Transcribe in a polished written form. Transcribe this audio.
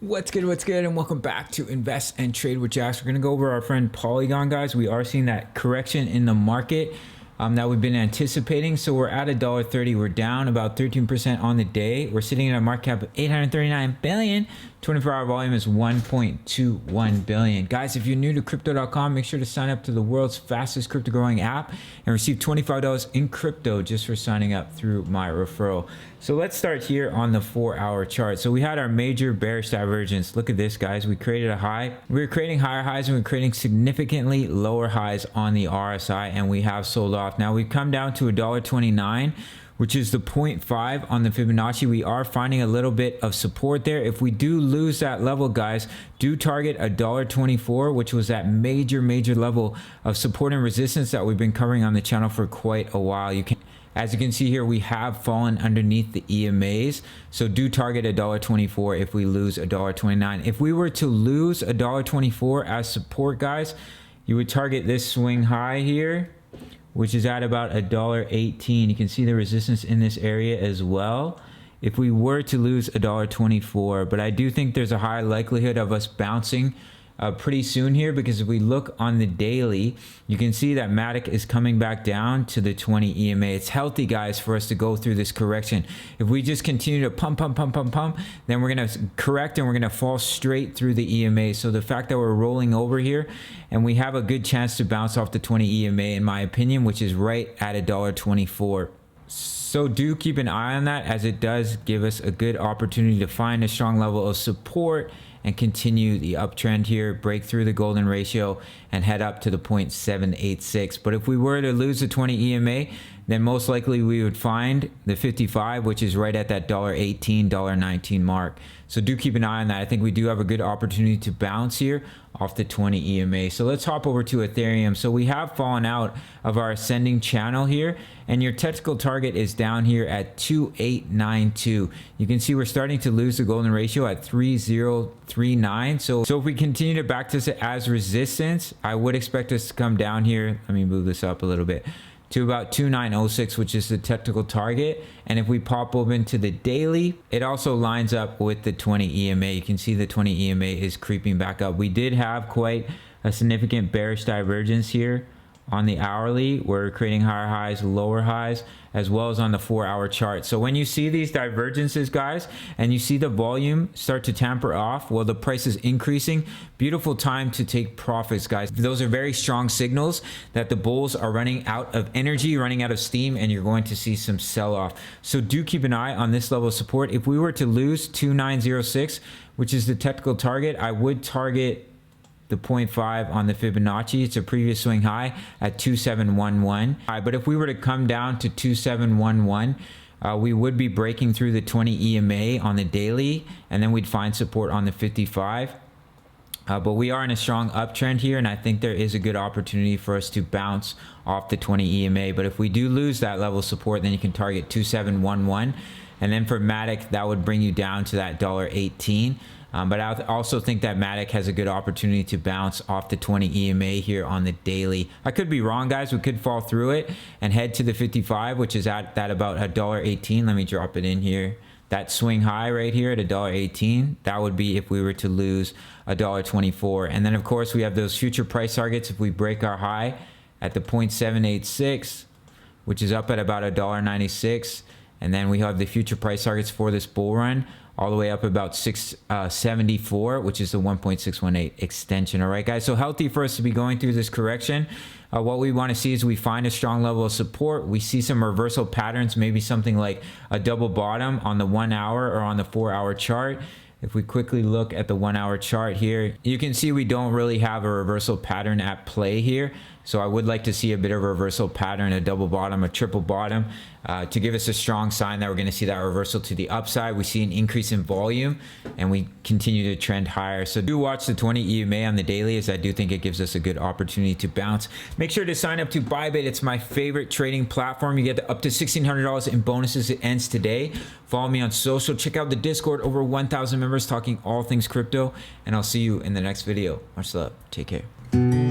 What's good, and welcome back to Invest and Trade with Jax. We're gonna go over our friend Polygon, guys. We are seeing that correction in the market that we've been anticipating. So we're at $1.30. We're down about 13% on the day. We're sitting at a market cap of 839 billion. 24-hour volume is 1.21 billion. Guys, if you're new to crypto.com, make sure to sign up to the world's fastest crypto growing app and receive $25 in crypto just for signing up through my referral. So let's start here on the 4-hour chart. So we had our major bearish divergence. Look at this, guys. We created a high. We were creating higher highs and we're creating significantly lower highs on the RSI, and we have sold off. Now we've come down to $1.29, which is the 0.5 on the Fibonacci. We are finding a little bit of support there. If we do lose that level, guys, do target $1.24, which was that major level of support and resistance that we've been covering on the channel for quite a while. As you can see here, we have fallen underneath the EMAs. So do target $1.24 if we lose $1.29. If we were to lose $1.24 as support, guys, you would target this swing high here, which is at about $1.18. You can see the resistance in this area as well if we were to lose $1.24. But I do think there's a high likelihood of us bouncing pretty soon here, because if we look on the daily, you can see that Matic is coming back down to the 20 EMA. It's healthy, guys, for us to go through this correction. If we just continue to pump, then we're going to correct and we're going to fall straight through the EMA. So the fact that we're rolling over here and we have a good chance to bounce off the 20 EMA, in my opinion, which is right at $1.24. So do keep an eye on that, as it does give us a good opportunity to find a strong level of support and continue the uptrend here, break through the golden ratio and head up to the 0.786. But if we were to lose the 20 EMA, then most likely we would find the 55, which is right at that $1.18, $1.19 mark. So do keep an eye on that. I think we do have a good opportunity to bounce here off the 20 EMA. So let's hop over to Ethereum. So we have fallen out of our ascending channel here, and your technical target is down here at 2892. You can see we're starting to lose the golden ratio at 3039. So if we continue to back this as resistance, I would expect us to come down here. Let me move this up a little bit to about 2906, which is the technical target. And if we pop open to the daily, it also lines up with the 20 EMA. You can see the 20 EMA is creeping back up. We did have quite a significant bearish divergence here on the hourly. We're creating higher highs, lower highs, as well as on the 4-hour chart. So when you see these divergences, guys, and you see the volume start to tamper off, well, the price is increasing. Beautiful time to take profits, guys. Those are very strong signals that the bulls are running out of energy, running out of steam, and you're going to see some sell-off. So do keep an eye on this level of support. If we were to lose 2906, which is the technical target, I would target the 0.5 on the Fibonacci. It's a previous swing high at 2711. But if we were to come down to 2711, we would be breaking through the 20 EMA on the daily, and then we'd find support on the 55. But we are in a strong uptrend here, and I think there is a good opportunity for us to bounce off the 20 EMA. But if we do lose that level of support, then you can target 2711. And then for Matic, that would bring you down to that $1.18. But I also think that Matic has a good opportunity to bounce off the 20 EMA here on the daily. I could be wrong, guys. We could fall through it and head to the 55, which is at that about $1.18. Let me drop it in here. That swing high right here at $1.18, that would be if we were to lose $1.24. And then, of course, we have those future price targets. If we break our high at the 0.786, which is up at about $1.96, and then we have the future price targets for this bull run all the way up about 674, which is the 1.618 extension. All right, guys, so healthy for us to be going through this correction. What we want to see is we find a strong level of support. We see some reversal patterns, maybe something like a double bottom on the 1 hour or on the 4-hour chart. If we quickly look at the 1-hour chart here, you can see we don't really have a reversal pattern at play here. So I would like to see a bit of a reversal pattern, a double bottom, a triple bottom, to give us a strong sign that we're going to see that reversal to the upside. We see an increase in volume and we continue to trend higher. So do watch the 20 EMA on the daily, as I do think it gives us a good opportunity to bounce. Make sure to sign up to Bybit. It's my favorite trading platform. You get up to $1,600 in bonuses. It ends today. Follow me on social. Check out the Discord, over 1,000 members talking all things crypto. And I'll see you in the next video. Much love. Take care.